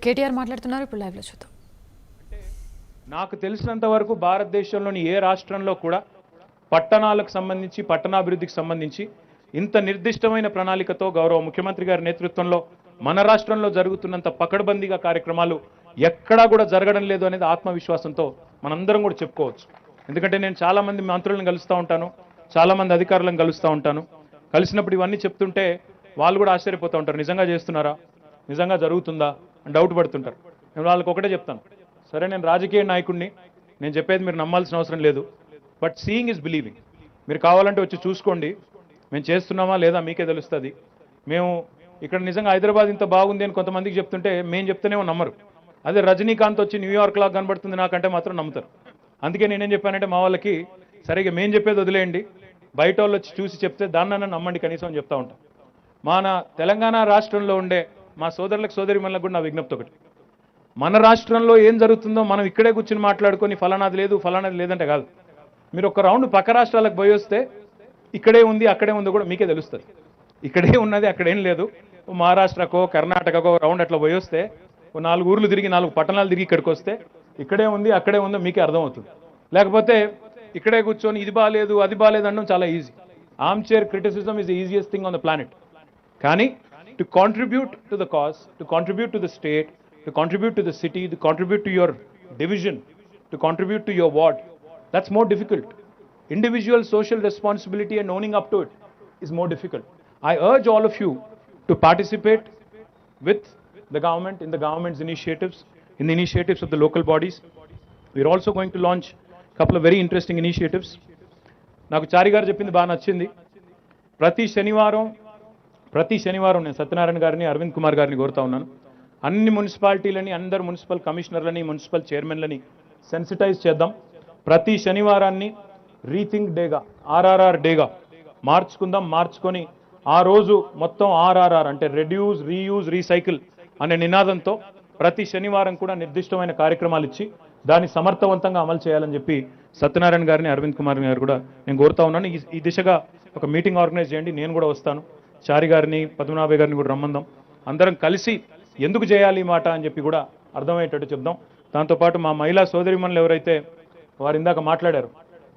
కేటీఆర్ మాట్లాడుతున్నారు, ఇప్పుడు లైవ్లో చూద్దాం. నాకు తెలిసినంత వరకు భారతదేశంలోని ఏ రాష్ట్రంలో కూడా పట్టణాలకు సంబంధించి పట్టణాభివృద్ధికి సంబంధించి ఇంత నిర్దిష్టమైన ప్రణాళికతో గౌరవ ముఖ్యమంత్రి గారి నేతృత్వంలో మన రాష్ట్రంలో జరుగుతున్నంత పకడ్బందీగా కార్యక్రమాలు ఎక్కడా కూడా జరగడం లేదు అనేది ఆత్మవిశ్వాసంతో మనందరం కూడా చెప్పుకోవచ్చు. ఎందుకంటే నేను చాలామంది మంత్రులను కలుస్తూ ఉంటాను, చాలామంది అధికారులను కలుస్తూ ఉంటాను. కలిసినప్పుడు ఇవన్నీ చెప్తుంటే వాళ్ళు కూడా ఆశ్చర్యపోతూ ఉంటారు, నిజంగా చేస్తున్నారా, నిజంగా జరుగుతుందా అని డౌట్ పడుతుంటారు. నేను వాళ్ళకి ఒకటే చెప్తాను, సరే నేను రాజకీయ నాయకుడిని, నేను చెప్పేది మీరు నమ్మాల్సిన అవసరం లేదు, బట్ సీయింగ్ ఇస్ బిలీవింగ్. మీరు కావాలంటే వచ్చి చూసుకోండి, మేము చేస్తున్నామా లేదా మీకే తెలుస్తుంది. మేము ఇక్కడ నిజంగా హైదరాబాద్ ఇంత బాగుంది అని కొంతమందికి చెప్తుంటే మేము చెప్తేనేమో నమ్మరు. అదే రజనీకాంత్ వచ్చి న్యూయార్క్ లాగా కనబడుతుంది నాకంటే మాత్రం నమ్ముతారు. అందుకే నేనేం చెప్పానంటే మా వాళ్ళకి, సరిగ్గా మేము చెప్పేది వదిలేయండి, బయట వాళ్ళు వచ్చి చూసి చెప్తే దాన్నన్నా నమ్మండి కనీసం అని చెప్తా ఉంటాం. మన తెలంగాణ రాష్ట్రంలో ఉండే మా సోదరులకు సోదరిమణులకు కూడా నా విజ్ఞప్తి ఒకటి, మన రాష్ట్రంలో ఏం జరుగుతుందో మనం ఇక్కడే కూర్చుని మాట్లాడుకొని ఫలానాది లేదు ఫలానాది లేదంటే కాదు. మీరు ఒక రౌండ్ పక్క రాష్ట్రాలకు పోయి వస్తే ఇక్కడే ఉంది అక్కడే ఉందో కూడా మీకే తెలుస్తుంది. ఇక్కడే ఉన్నది అక్కడేం లేదు. మహారాష్ట్రకో కర్ణాటకకో రౌండ్ అట్లా పోయి వస్తే 4 ఊర్లు తిరిగి 4 పట్టణాలు తిరిగి ఇక్కడికి వస్తే ఇక్కడే ఉంది అక్కడే ఉందో మీకే అర్థమవుతుంది. లేకపోతే ఇక్కడే కూర్చొని ఇది బాలేదు అది బాలేదు అనడం చాలా easy. Arm chair criticism is the easiest thing on the planet. కానీ to contribute to the cause, to contribute to the state, to contribute to the city, to contribute to your division, to contribute to your ward, that's more difficult. Individual social responsibility and owning up to it is more difficult. I urge all of you to participate with the government in the government's initiatives, in the initiatives of the local bodies. We're also going to launch a couple of very interesting initiatives. నాకు చారి గారు చెప్పింది బాగా నచ్చింది. ప్రతి శనివారం నేను సత్యనారాయణ గారిని అరవింద్ కుమార్ గారిని కోరుతా ఉన్నాను, అన్ని మున్సిపాలిటీలని అందరు మున్సిపల్ కమిషనర్లని మున్సిపల్ చైర్మన్లని సెన్సిటైజ్ చేద్దాం. ప్రతి శనివారాన్ని రీథింక్ డేగా, ఆర్ఆర్ఆర్ డేగా మార్చుకుందాం. మార్చుకొని ఆ రోజు మొత్తం ఆర్ఆర్ఆర్ అంటే రెడ్యూస్ రీయూజ్ రీసైకిల్ అనే నినాదంతో ప్రతి శనివారం కూడా నిర్దిష్టమైన కార్యక్రమాలు ఇచ్చి దాన్ని సమర్థవంతంగా అమలు చేయాలని చెప్పి సత్యనారాయణ గారిని అరవింద్ కుమార్ గారు కూడా నేను కోరుతా ఉన్నాను. ఈ దిశగా ఒక మీటింగ్ ఆర్గనైజ్ చేయండి, నేను కూడా వస్తాను. చారి గారిని పద్మనాభయ్య గారిని కూడా రమ్మందాం, అందరం కలిసి ఎందుకు చేయాలి ఈ మాట అని చెప్పి కూడా అర్థమయ్యేటట్టు చెప్దాం. దాంతోపాటు మా మహిళా సోదరిమణులు ఎవరైతే వారు ఇందాక మాట్లాడారు,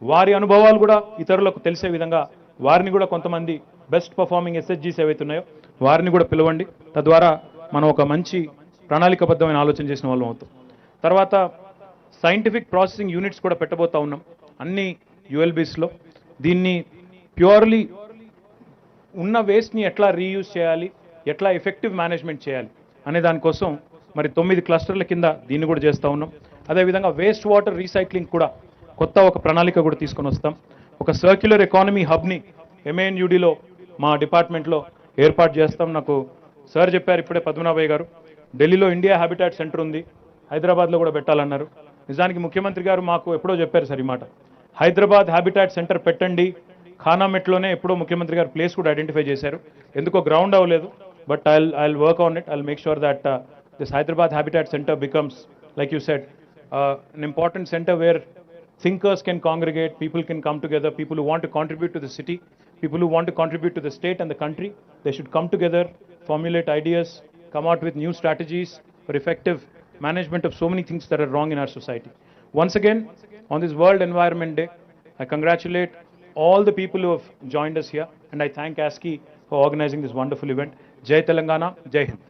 వారి అనుభవాలు కూడా ఇతరులకు తెలిసే విధంగా వారిని కూడా కొంతమంది బెస్ట్ పర్ఫార్మింగ్ ఎస్హెచ్జీస్ ఏవైతే ఉన్నాయో వారిని కూడా పిలవండి. తద్వారా మనం ఒక మంచి ప్రణాళికబద్ధమైన ఆలోచన చేసిన వాళ్ళం అవుతాం. తర్వాత సైంటిఫిక్ ప్రాసెసింగ్ యూనిట్స్ కూడా పెట్టబోతా ఉన్నాం అన్ని యుఎల్బీస్లో. దీన్ని ప్యూర్లీ ఉన్న వేస్ట్ని ఎట్లా రీయూజ్ చేయాలి, ఎట్లా ఎఫెక్టివ్ మేనేజ్మెంట్ చేయాలి అనే దానికోసం మరి 9 క్లస్టర్ల కింద దీన్ని కూడా చేస్తూ ఉన్నాం. అదేవిధంగా వేస్ట్ వాటర్ రీసైక్లింగ్ కూడా కొత్త ఒక ప్రణాళిక కూడా తీసుకొని వస్తాం. ఒక సర్క్యులర్ ఎకానమీ హబ్ని ఎంఏఎన్యూడిలో మా డిపార్ట్మెంట్లో ఏర్పాటు చేస్తాం. నాకు సార్ చెప్పారు ఇప్పుడే పద్మనాభయ్య గారు, ఢిల్లీలో ఇండియా హ్యాబిటాట్ సెంటర్ ఉంది, హైదరాబాద్లో కూడా పెట్టాలన్నారు. నిజానికి ముఖ్యమంత్రి గారు మాకు ఎప్పుడో చెప్పారు సార్ ఈ మాట, హైదరాబాద్ హ్యాబిటాట్ సెంటర్ పెట్టండి. ఖానామెట్లోనే ఎప్పుడో ముఖ్యమంత్రి గారు ప్లేస్ కూడా ఐడెంటిఫై చేశారు, ఎందుకో గ్రౌండ్ అవ్వలేదు. But I'll work on it. I'll make sure that this Hyderabad Habitat Center becomes, like you said, an important center where thinkers can congregate, people can come together, people who want to contribute to the city, people who want to contribute to the state and the country. They should come together, formulate ideas, come out with new strategies for effective management of so many things that are wrong in our society. Once again, on this World Environment Day, I congratulate all the people who have joined us here, and I thank ASCI for organizing this wonderful event. Jai Telangana, Jai Hind.